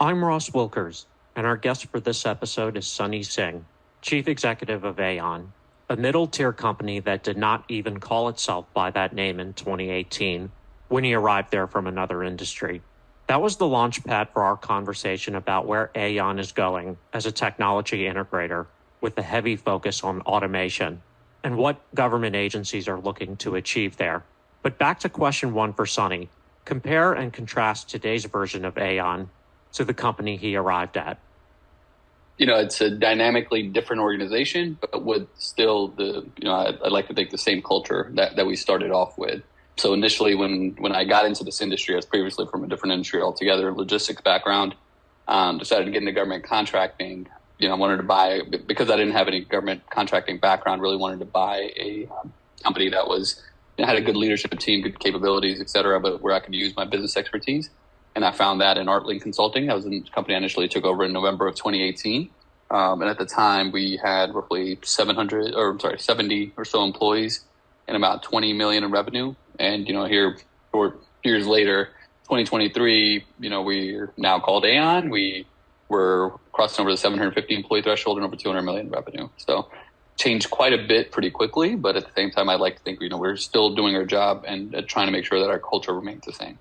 I'm Ross Wilkers, and our guest for this episode is Singh, Chief Executive of Aeyon, a middle-tier company that did not even call itself by that name in 2018 when he arrived there from another industry. That was the launch pad for our conversation about where Aeyon is going as a technology integrator with a heavy focus on automation and what government agencies are looking to achieve there. But back to question one for Sunny. Compare and contrast today's version of Aeyon to the company he arrived at. It's a dynamically different organization, but with still I'd like to think the same culture that we started off with. So initially when I got into this industry, I was previously from a different industry altogether, logistics background, decided to get into government contracting. I wanted to buy, because I didn't have any government contracting background, really wanted to buy a company that was, had a good leadership team, good capabilities, et cetera, but where I could use my business expertise. And I found that in Artling Consulting. That was the company I initially took over in November of 2018. And at the time, we had roughly 70 or so employees and about 20 million in revenue. And, here 4 years later, 2023, we're now called Aeyon. We were crossing over the 750 employee threshold and over 200 million in revenue. So changed quite a bit pretty quickly. But at the same time, I'd like to think, we're still doing our job and trying to make sure that our culture remains the same.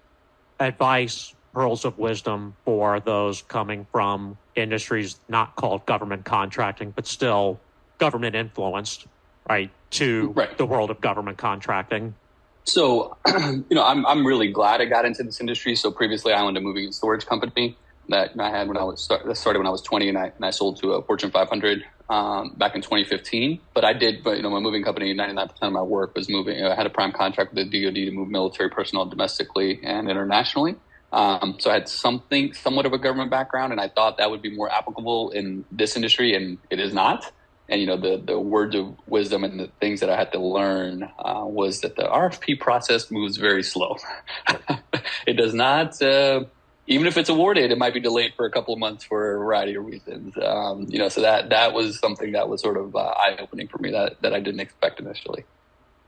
Advice, pearls of wisdom for those coming from industries not called government contracting, but still government influenced, right, to the world of government contracting? So, I'm really glad I got into this industry. So previously I owned a moving and storage company that I had that started when I was 20, and I sold to a Fortune 500 back in 2015. But my moving company, 99% of my work was moving. I had a prime contract with the DoD to move military personnel domestically and internationally. So I had somewhat of a government background, and I thought that would be more applicable in this industry, and it is not. And, the words of wisdom and the things that I had to learn was that the RFP process moves very slow. It does not, even if it's awarded, it might be delayed for a couple of months for a variety of reasons. So that was something that was sort of eye-opening for me that I didn't expect initially.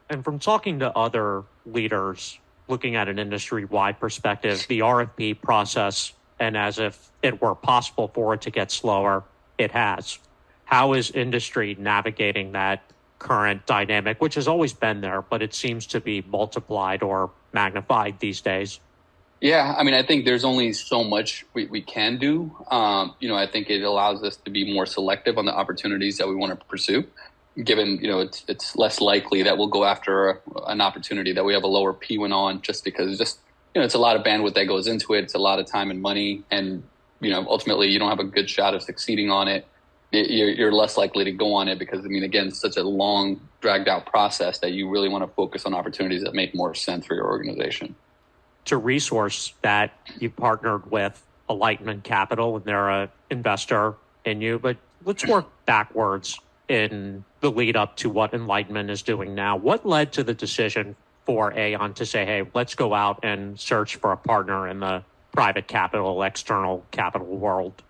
And from talking to other leaders, looking at an industry-wide perspective, the RFP process, and as if it were possible for it to get slower, it has. How is industry navigating that current dynamic, which has always been there, but it seems to be multiplied or magnified these days? Yeah, I think there's only so much we can do. I think it allows us to be more selective on the opportunities that we want to pursue. Given, it's less likely that we'll go after an opportunity that we have a lower P1 on, just because it's a lot of bandwidth that goes into it. It's a lot of time and money. And, ultimately you don't have a good shot of succeeding on it. You're less likely to go on it because, again, it's such a long, dragged out process that you really want to focus on opportunities that make more sense for your organization. To resource that, you partnered with Enlightenment Capital, and they're an investor in you. But let's work backwards in the lead up to what Enlightenment is doing now. What led to the decision for Aeyon to say, hey, let's go out and search for a partner in the private capital, external capital world?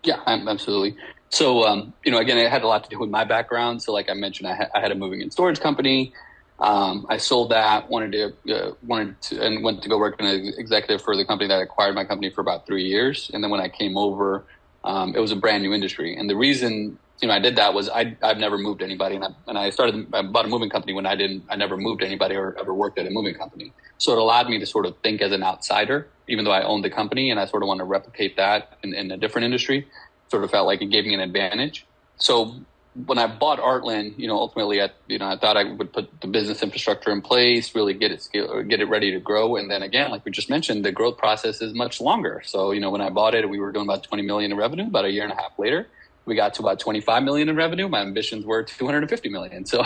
Yeah, absolutely. So, again, it had a lot to do with my background. So like I mentioned, I had a moving and storage company. I sold that, went to go work as an executive for the company that acquired my company for about 3 years. And then when I came over, it was a brand new industry. And the reason, I did that was I've never moved anybody. And I bought a moving company when I never moved anybody or ever worked at a moving company. So it allowed me to sort of think as an outsider, even though I owned the company, and I sort of want to replicate that in a different industry. Sort of felt like it gave me an advantage. So when I bought Artland, ultimately, I thought I would put the business infrastructure in place, really get it ready to grow. And then again, like we just mentioned, the growth process is much longer. So, when I bought it, we were doing about 20 million in revenue. About a year and a half later, we got to about 25 million in revenue. My ambitions were 250 million. So,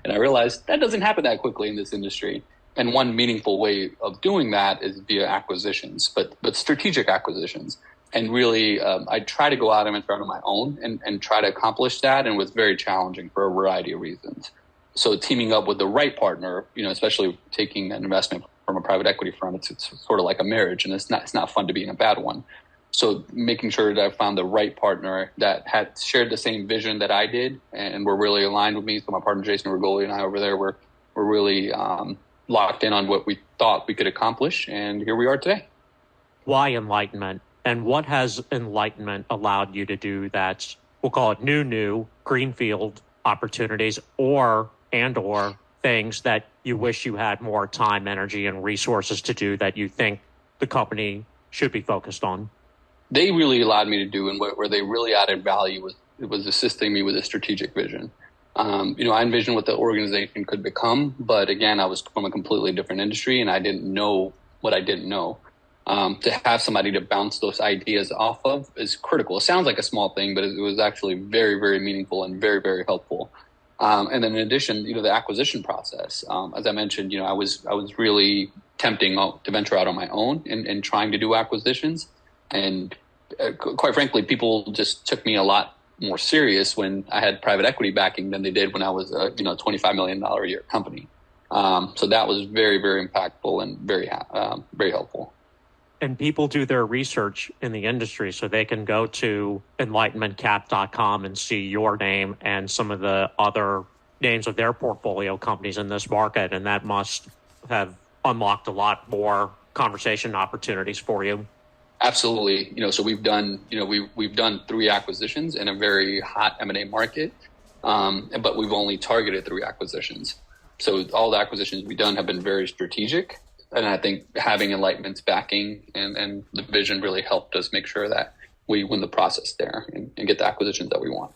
and I realized that doesn't happen that quickly in this industry. And one meaningful way of doing that is via acquisitions, but strategic acquisitions. And really, I try to go out and try on my own and try to accomplish that. And it was very challenging for a variety of reasons. So teaming up with the right partner, especially taking an investment from a private equity firm, it's sort of like a marriage, and it's not fun to be in a bad one. So making sure that I found the right partner that had shared the same vision that I did and were really aligned with me. So my partner, Jason Rigoli, and I over there were really locked in on what we thought we could accomplish. And here we are today. Why Enlightenment? And what has Enlightenment allowed you to do that's, we'll call it new greenfield opportunities or things that you wish you had more time, energy, and resources to do that you think the company should be focused on? They really allowed me to do, and where they really added value was assisting me with a strategic vision. I envisioned what the organization could become, but again, I was from a completely different industry and I didn't know what I didn't know. To have somebody to bounce those ideas off of is critical. It sounds like a small thing, but it was actually very, very meaningful and very, very helpful. And then in addition, the acquisition process, as I mentioned, I was really tempting to venture out on my own and trying to do acquisitions. And quite frankly, people just took me a lot more serious when I had private equity backing than they did when I was a $25 million a year company. So that was very, very impactful and very, very helpful. And people do their research in the industry, so they can go to enlightenmentcap.com and see your name and some of the other names of their portfolio companies in this market. And that must have unlocked a lot more conversation opportunities for you. Absolutely. So we've done 3 acquisitions in a very hot M&A market, but we've only targeted 3 acquisitions. So all the acquisitions we've done have been very strategic. And I think having Enlightenment's backing and the vision really helped us make sure that we win the process there and get the acquisitions that we want.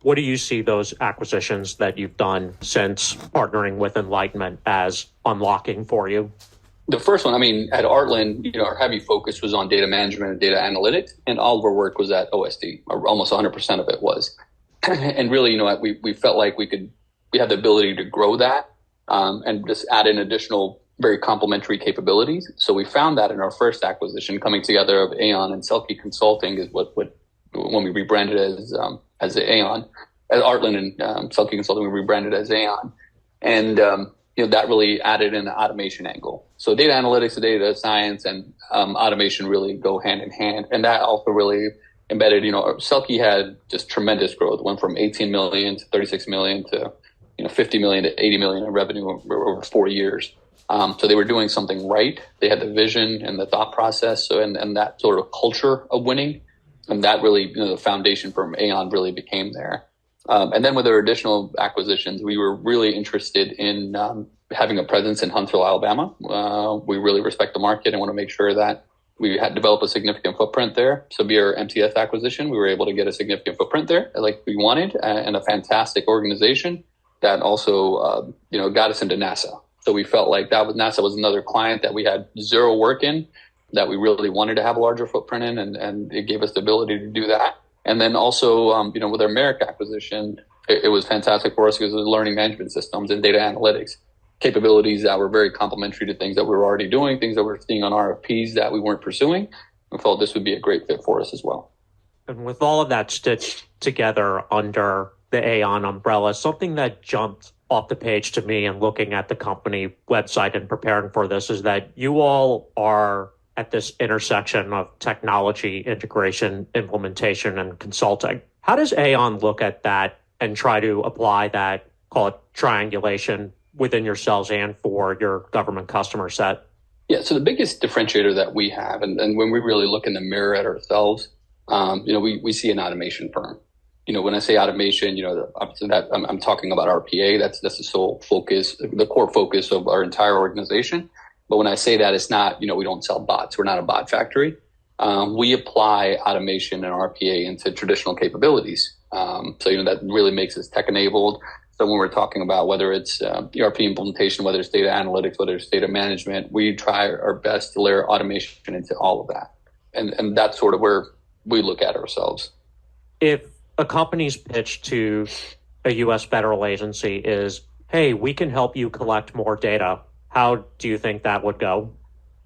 What do you see those acquisitions that you've done since partnering with Enlightenment as unlocking for you? The first one, at Artland, our heavy focus was on data management and data analytics, and all of our work was at OSD, or almost 100% of it was. And really, we felt like we had the ability to grow that and just add in additional very complementary capabilities. So we found that in our first acquisition, coming together of Aeyon and Selkie Consulting is what when we rebranded as Aeyon, as Artland and Selkie Consulting, we rebranded as Aeyon. And that really added in the automation angle. So data analytics, data science, and automation really go hand in hand. And that also really embedded, Selkie had just tremendous growth, went from 18 million to 36 million to 50 million to 80 million in revenue over 4 years. So they were doing something right. They had the vision and the thought process, and that sort of culture of winning. And that really, the foundation for Aeyon really became there. And then with our additional acquisitions, we were really interested in having a presence in Huntsville, Alabama. We really respect the market and want to make sure that we had developed a significant footprint there. So via our MTS acquisition, we were able to get a significant footprint there like we wanted, and a fantastic organization that also, got us into NASA. So we felt like NASA was another client that we had zero work in, that we really wanted to have a larger footprint in, and it gave us the ability to do that. And then also, with our Merrick acquisition, it was fantastic for us because it was learning management systems and data analytics capabilities that were very complementary to things that we were already doing, things that we're seeing on RFPs that we weren't pursuing. We felt this would be a great fit for us as well. And with all of that stitched together under the Aeyon umbrella, something that jumped off the page to me and looking at the company website and preparing for this is that you all are at this intersection of technology, integration, implementation, and consulting. How does Aeyon look at that and try to apply that, call it triangulation, within yourselves and for your government customer set? Yeah, so the biggest differentiator that we have, and when we really look in the mirror at ourselves, we see an automation firm. When I say automation, that I'm talking about RPA. That's the sole focus, the core focus of our entire organization. But when I say that, it's not, we don't sell bots. We're not a bot factory. We apply automation and RPA into traditional capabilities. So that really makes us tech enabled. So when we're talking about whether it's ERP implementation, whether it's data analytics, whether it's data management, we try our best to layer automation into all of that. And that's sort of where we look at ourselves. If a company's pitch to a U.S. federal agency is, hey, we can help you collect more data, how do you think that would go?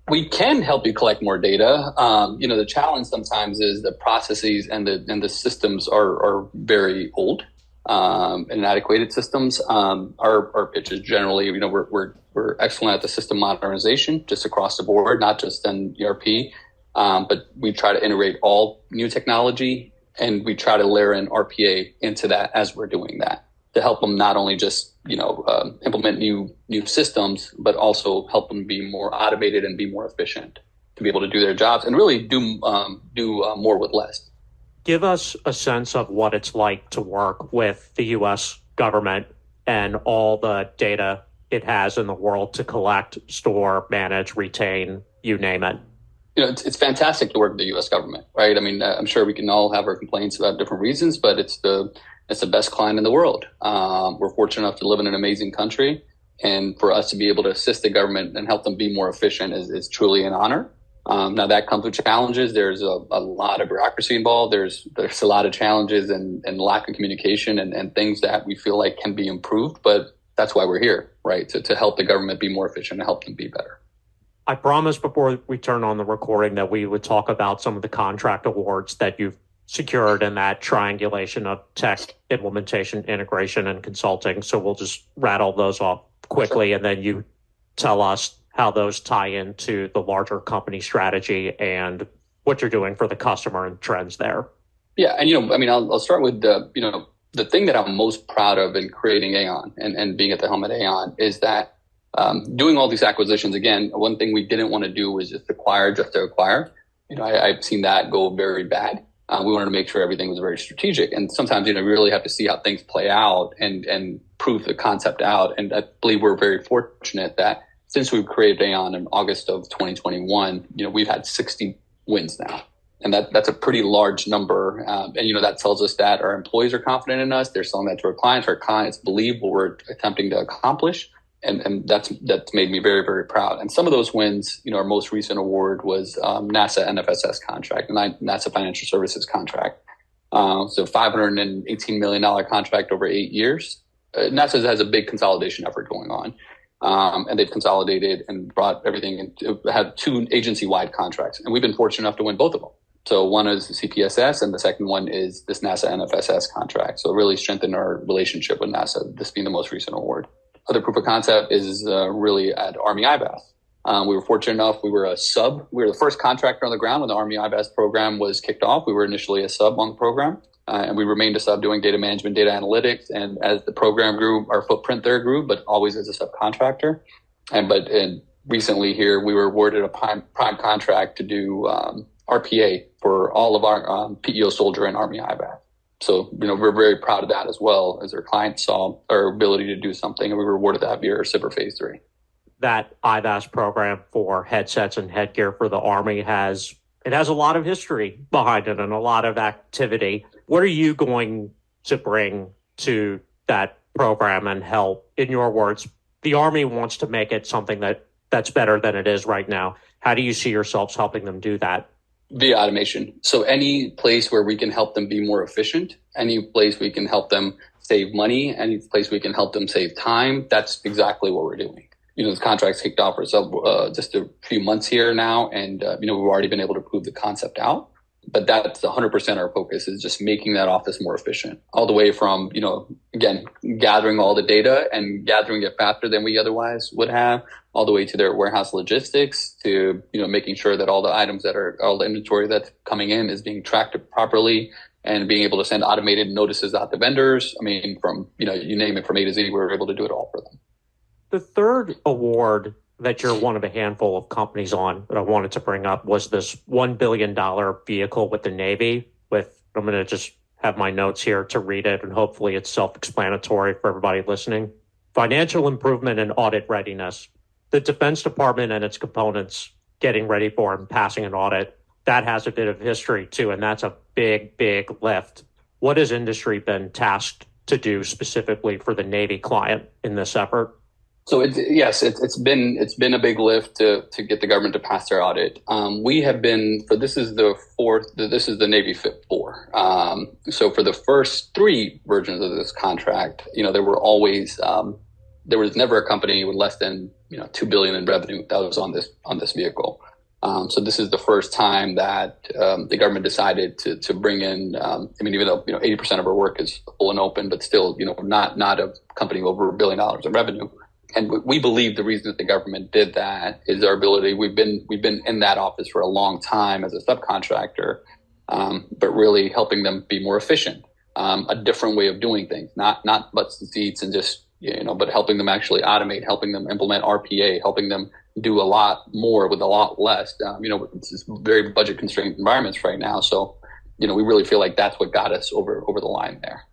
We can help you collect more data. The challenge sometimes is the processes and the systems are very old, and inadequate systems. Our pitch is generally, we're excellent at the system modernization just across the board, not just in ERP, but we try to integrate all new technology, and we try to layer in RPA into that as we're doing that to help them not only just implement new systems, but also help them be more automated and be more efficient. to be able to do their jobs and really do more with less. Give us a sense of what it's like to work with the U.S. government and all the data it has in the world to collect, store, manage, retain, you name it. It's fantastic to work with the U.S. government, right? I mean, I'm sure we can all have our complaints about different reasons, but it's the best client in the world. We're fortunate enough to live in an amazing country, and for us to be able to assist the government and help them be more efficient is truly an honor. Now that comes with challenges. There's a lot of bureaucracy involved. There's a lot of challenges and lack of communication and things that we feel like can be improved, but that's why we're here, right? To help the government be more efficient and help them be better. I promised before we turn on the recording that we would talk about some of the contract awards that you've secured in that triangulation of tech, implementation, integration, and consulting. So we'll just rattle those off quickly, and then you tell us how those tie into the larger company strategy and what you're doing for the customer and trends there. Yeah, and I'll start with the thing that I'm most proud of in creating Aeyon and being at the helm at Aeyon is that doing all these acquisitions, again, one thing we didn't want to do was just acquire just to acquire. I've seen that go very bad. We wanted to make sure everything was very strategic. And sometimes, we really have to see how things play out and prove the concept out. And I believe we're very fortunate that since we've created Aeyon in August of 2021, we've had 60 wins now. And that's a pretty large number. And that tells us that our employees are confident in us. They're selling that to our clients believe what we're attempting to accomplish. And that's made me very, very proud. And some of those wins, our most recent award was NASA NFSS contract, NASA Financial Services contract. So $518 million contract over 8 years. NASA has a big consolidation effort going on. And they've consolidated and brought everything had 2 agency-wide contracts. And we've been fortunate enough to win both of them. So one is CPSS and the second one is this NASA NFSS contract. So it really strengthened our relationship with NASA, this being the most recent award. Other proof of concept is really at Army IBAS. We were fortunate enough, we were a sub. We were the first contractor on the ground when the Army IBAS program was kicked off. We were initially a sub on the program, and we remained a sub doing data management, data analytics. And as the program grew, our footprint there grew, but always as a subcontractor. And recently here, we were awarded a prime contract to do RPA for all of our PEO soldier and Army IBAS. So, we're very proud of that as well, as our clients saw our ability to do something, and we were awarded that via our SBIR Phase 3. That IVAS program for headsets and headgear for the Army has a lot of history behind it and a lot of activity. What are you going to bring to that program and help? In your words, the Army wants to make it something that's better than it is right now. How do you see yourselves helping them do that? Via automation. So any place where we can help them be more efficient, any place we can help them save money, any place we can help them save time, that's exactly what we're doing. The contract's kicked off for just a few months here now, and we've already been able to prove the concept out. But that's 100% our focus, is just making that office more efficient, all the way from, again, gathering all the data and gathering it faster than we otherwise would have, all the way to their warehouse logistics, to, making sure that all the items all the inventory that's coming in is being tracked properly, and being able to send automated notices out to vendors. I mean, from, you name it, from A to Z, we're able to do it all for them. The third award that you're one of a handful of companies on that I wanted to bring up was this $1 billion vehicle with the Navy. I'm going to just have my notes here to read it, and hopefully it's self-explanatory for everybody listening. Financial improvement and audit readiness. The Defense Department and its components getting ready for and passing an audit, that has a bit of history too, and that's a big, big lift. What has industry been tasked to do specifically for the Navy client in this effort? So it's been a big lift to get the government to pass their audit. We have been, this is the Navy Fit 4. So for the first 3 versions of this contract, there was never a company with less than $2 billion in revenue that was on this vehicle. So this is the first time that the government decided to bring in. Even though 80% of our work is full and open, but still not a company over $1 billion in revenue. And we believe the reason that the government did that is our ability. We've been in that office for a long time as a subcontractor, but really helping them be more efficient, a different way of doing things, not butts and seats and just, but helping them actually automate, helping them implement RPA, helping them do a lot more with a lot less. It's just very budget constrained environments right now. So, we really feel like that's what got us over the line there.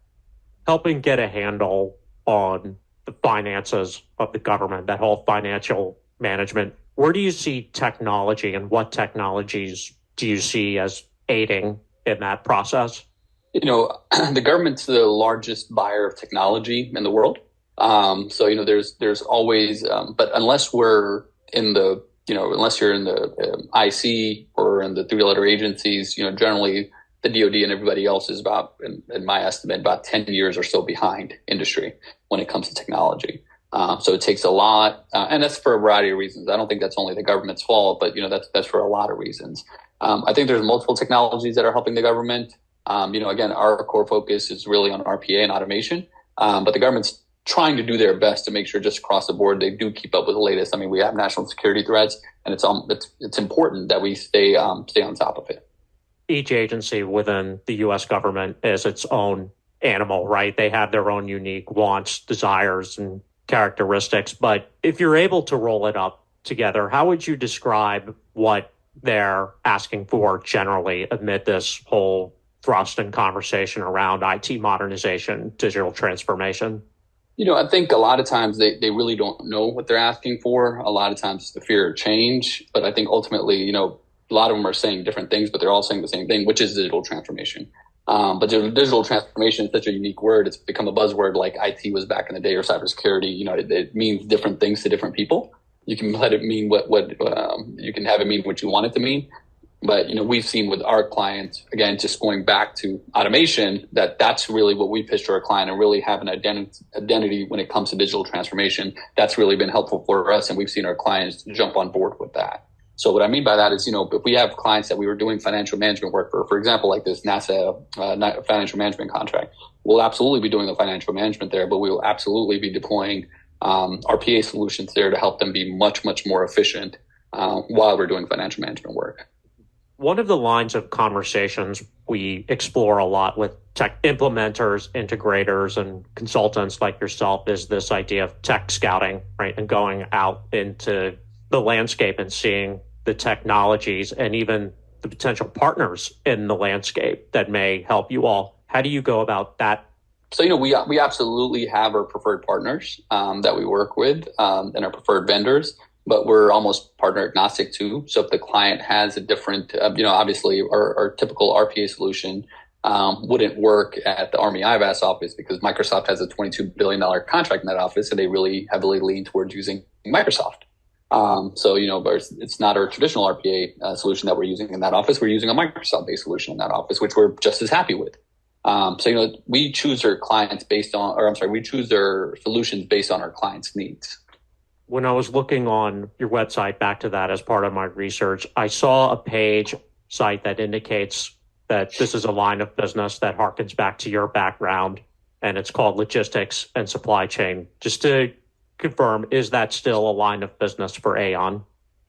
Helping get a handle on the finances of the government, that whole financial management. Where do you see technology, and what technologies do you see as aiding in that process? The government's the largest buyer of technology in the world. So, there's always, but unless we're in the, unless you're in the IC or in the three-letter agencies, generally the DoD and everybody else is about, in my estimate, about 10 years or so behind industry when it comes to technology. So it takes a lot, and that's for a variety of reasons. I don't think that's only the government's fault, but that's for a lot of reasons. I think there's multiple technologies that are helping the government. Again, our core focus is really on RPA and automation, but the government's trying to do their best to make sure just across the board they do keep up with the latest. I mean, we have national security threats, and it's important that we stay on top of it. Each agency within the U.S. government is its own animal, right? They have their own unique wants, desires, and characteristics. But if you're able to roll it up together, how would you describe what they're asking for generally amid this whole thrust and conversation around IT modernization, digital transformation? I think a lot of times they really don't know what they're asking for. A lot of times it's the fear of change. But I think ultimately, a lot of them are saying different things, but they're all saying the same thing, which is digital transformation. But digital transformation is such a unique word. It's become a buzzword like IT was back in the day, or cybersecurity. It means different things to different people. You can let it mean what you can have it mean what you want it to mean. But, we've seen with our clients, again, just going back to automation, that's really what we pitch to our client, and really have an identity when it comes to digital transformation. That's really been helpful for us, and we've seen our clients jump on board with that. So what I mean by that is, if we have clients that we were doing financial management work for example, like this NASA financial management contract, we'll absolutely be doing the financial management there, but we will absolutely be deploying RPA solutions there to help them be much, much more efficient while we're doing financial management work. One of the lines of conversations we explore a lot with tech implementers, integrators, and consultants like yourself is this idea of tech scouting, right? And going out into the landscape and seeing the technologies and even the potential partners in the landscape that may help you all. How do you go about that? So, we absolutely have our preferred partners that we work with and our preferred vendors. But we're almost partner agnostic too. So if the client has a different, obviously our typical RPA solution wouldn't work at the Army IVAS office because Microsoft has a $22 billion contract in that office, and they really heavily lean towards using Microsoft. So, but it's not our traditional RPA solution that we're using in that office. We're using a Microsoft-based solution in that office, which we're just as happy with. So, we choose our clients we choose our solutions based on our clients' needs. When I was looking on your website, back to that as part of my research, I saw a site that indicates that this is a line of business that harkens back to your background, and it's called logistics and supply chain. Just to confirm, is that still a line of business for Aeyon?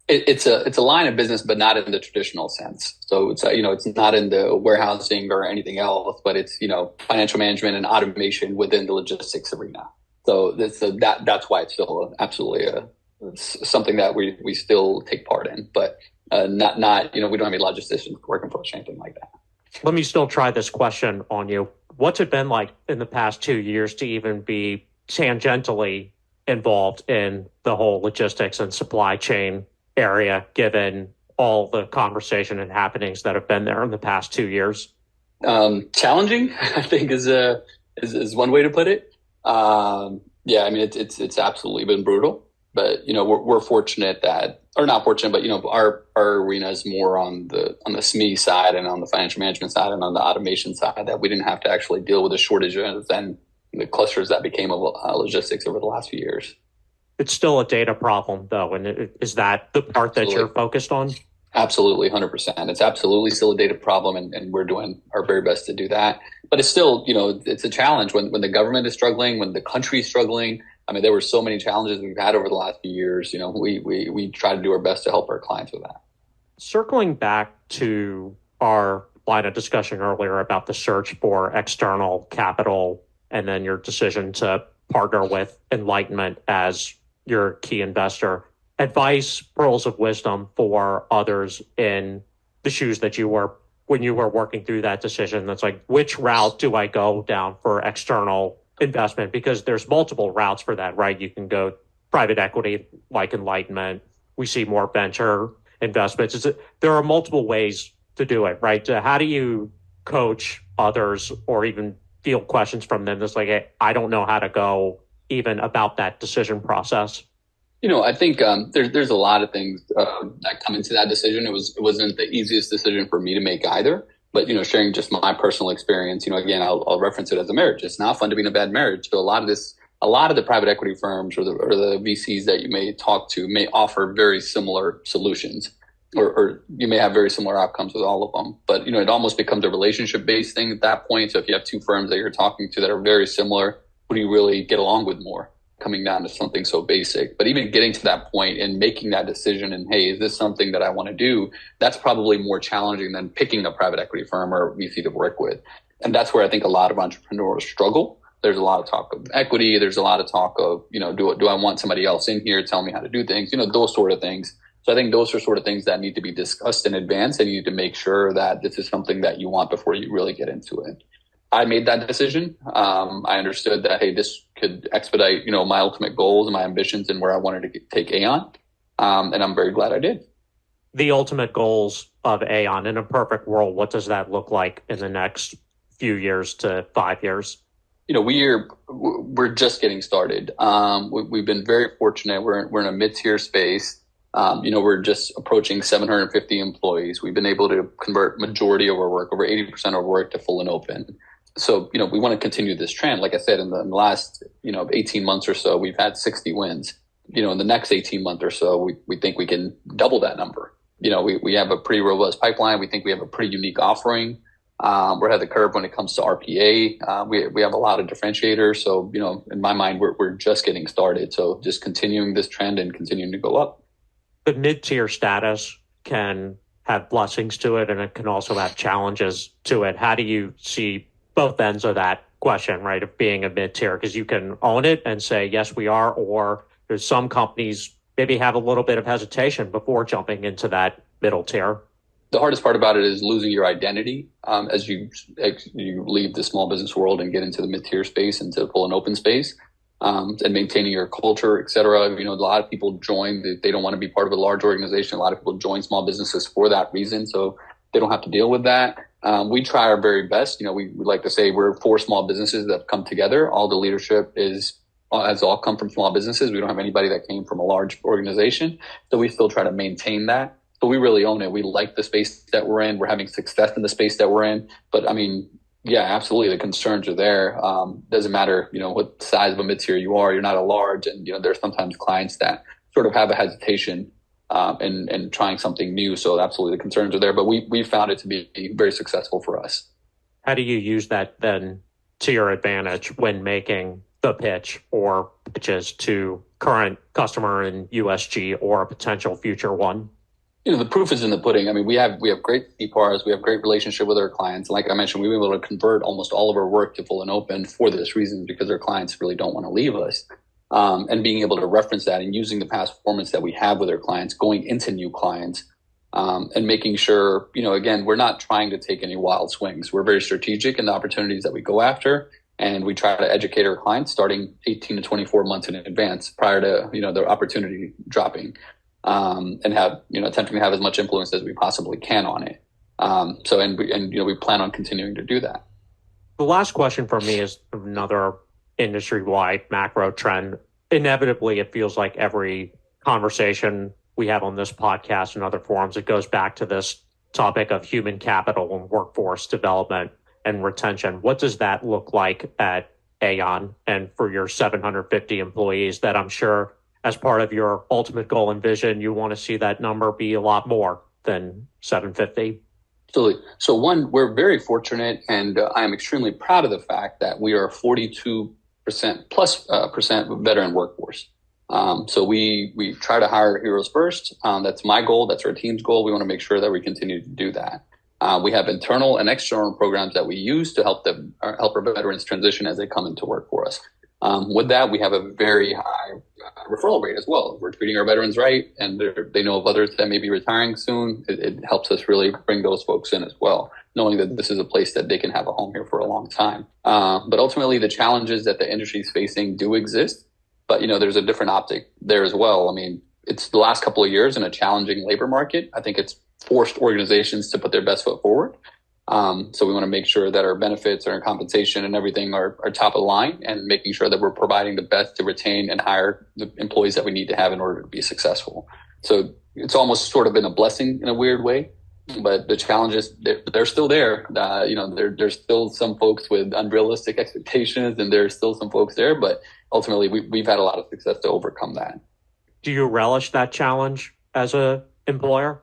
It's a line of business, but not in the traditional sense. So it's not in the warehousing or anything else, but it's financial management and automation within the logistics arena. So that's why it's still absolutely it's something that we still take part in, but not we don't have any logisticians working for us or anything like that. Let me still try this question on you. What's it been like in the past 2 years to even be tangentially involved in the whole logistics and supply chain area, given all the conversation and happenings that have been there in the past 2 years? Challenging, I think, is one way to put it. Yeah, I mean, it's absolutely been brutal, but we're fortunate that, or not fortunate, but our arena is more on the SME side and on the financial management side and on the automation side, that we didn't have to actually deal with the shortages and the clusters that became of logistics over the last few years. It's still a data problem, though, and is that the part that you're focused on? Absolutely, 100%. It's absolutely still a data problem, and we're doing our very best to do that. But it's still, it's a challenge when the government is struggling, when the country is struggling. I mean, there were so many challenges we've had over the last few years. We try to do our best to help our clients with that. Circling back to our line of discussion earlier about the search for external capital and then your decision to partner with Enlightenment as your key investor, advice, pearls of wisdom for others in the shoes that you were when you were working through that decision? That's like, which route do I go down for external investment? Because there's multiple routes for that, right? You can go private equity like Enlightenment. We see more venture investments. There are multiple ways to do it, right? How do you coach others or even field questions from them that's like, hey, I don't know how to go even about that decision process? I think there's a lot of things that come into that decision. It wasn't the easiest decision for me to make either. But sharing just my personal experience, again, I'll reference it as a marriage. It's not fun to be in a bad marriage. So a lot of the private equity firms or the VCs that you may talk to may offer very similar solutions, or you may have very similar outcomes with all of them. But it almost becomes a relationship based thing at that point. So if you have two firms that you're talking to that are very similar, who do you really get along with more? Coming down to something so basic. But even getting to that point and making that decision and, hey, is this something that I want to do? That's probably more challenging than picking a private equity firm or VC to work with. And that's where I think a lot of entrepreneurs struggle. There's a lot of talk of equity. There's a lot of talk of, do I want somebody else in here to tell me how to do things? Those sort of things. So I think those are sort of things that need to be discussed in advance, and you need to make sure that this is something that you want before you really get into it. I made that decision. I understood that, hey, this could expedite, my ultimate goals and my ambitions and where I wanted to take Aeyon. And I'm very glad I did. The ultimate goals of Aeyon in a perfect world, what does that look like in the next few years to 5 years? We're just getting started. We've been very fortunate. We're in a mid-tier space. We're just approaching 750 employees. We've been able to convert majority of our work, over 80% of our work, to full and open. So, we want to continue this trend. Like I said, in the last, 18 months or so, we've had 60 wins. In the next 18 months or so, we think we can double that number. We have a pretty robust pipeline. We think we have a pretty unique offering. We're ahead of the curve when it comes to RPA. We have a lot of differentiators. So, in my mind, we're just getting started. So just continuing this trend and continuing to go up. The mid-tier status can have blessings to it, and it can also have challenges to it. How do you see both ends of that question, right, of being a mid-tier? Because you can own it and say, yes, we are, or there's some companies maybe have a little bit of hesitation before jumping into that middle tier. The hardest part about it is losing your identity as you leave the small business world and get into the mid-tier space, into the full and open space. And maintaining your culture, et cetera. A lot of people join, they don't want to be part of a large organization. A lot of people join small businesses for that reason, so they don't have to deal with that. We try our very best. We like to say we're 4 small businesses that have come together. All the leadership has all come from small businesses. We don't have anybody that came from a large organization, so we still try to maintain that. But we really own it. We like the space that we're in. We're having success in the space that we're in. But yeah, absolutely. The concerns are there. Doesn't matter, what size of a mid-tier you are. You're not a large, and there's sometimes clients that sort of have a hesitation in trying something new. So absolutely, the concerns are there. But we found it to be very successful for us. How do you use that then to your advantage when making the pitch or pitches to current customer in USG or a potential future one? The proof is in the pudding. We have great CPARs. We have great relationship with our clients. Like I mentioned, we've been able to convert almost all of our work to full and open for this reason, because our clients really don't want to leave us. And being able to reference that and using the past performance that we have with our clients, going into new clients, and making sure, again, we're not trying to take any wild swings. We're very strategic in the opportunities that we go after. And we try to educate our clients starting 18 to 24 months in advance prior to, the opportunity dropping. And have, attempting to have as much influence as we possibly can on it. We plan on continuing to do that. The last question for me is another industry-wide macro trend. Inevitably, it feels like every conversation we have on this podcast and other forums, it goes back to this topic of human capital and workforce development and retention. What does that look like at Aeyon and for your 750 employees that I'm sure, as part of your ultimate goal and vision, you want to see that number be a lot more than 750? Absolutely. So one, we're very fortunate, and I am extremely proud of the fact that we are 42% plus percent veteran workforce. So we try to hire heroes first. That's my goal. That's our team's goal. We want to make sure that we continue to do that. We have internal and external programs that we use to help our veterans transition as they come into work for us. With that, we have a very high referral rate as well. If we're treating our veterans right, and they know of others that may be retiring soon, it helps us really bring those folks in as well, knowing that this is a place that they can have a home here for a long time. But ultimately, the challenges that the industry is facing do exist, but there's a different optic there as well. I mean, it's the last couple of years in a challenging labor market. I think it's forced organizations to put their best foot forward. So we want to make sure that our benefits, our compensation, and everything are top of the line, and making sure that we're providing the best to retain and hire the employees that we need to have in order to be successful. So it's almost sort of been a blessing in a weird way, but the challenges, they're still there. There's still some folks with unrealistic expectations, and there's still some folks there, but ultimately we've had a lot of success to overcome that. Do you relish that challenge as a employer?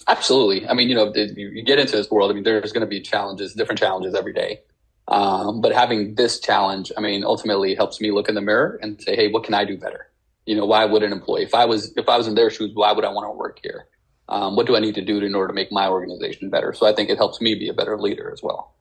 Absolutely. I mean, you get into this world, I mean, there's going to be different challenges every day. But having this challenge, I mean, ultimately it helps me look in the mirror and say, hey, what can I do better? Why would an employee, if I was in their shoes, why would I want to work here? What do I need to do in order to make my organization better? So I think it helps me be a better leader as well.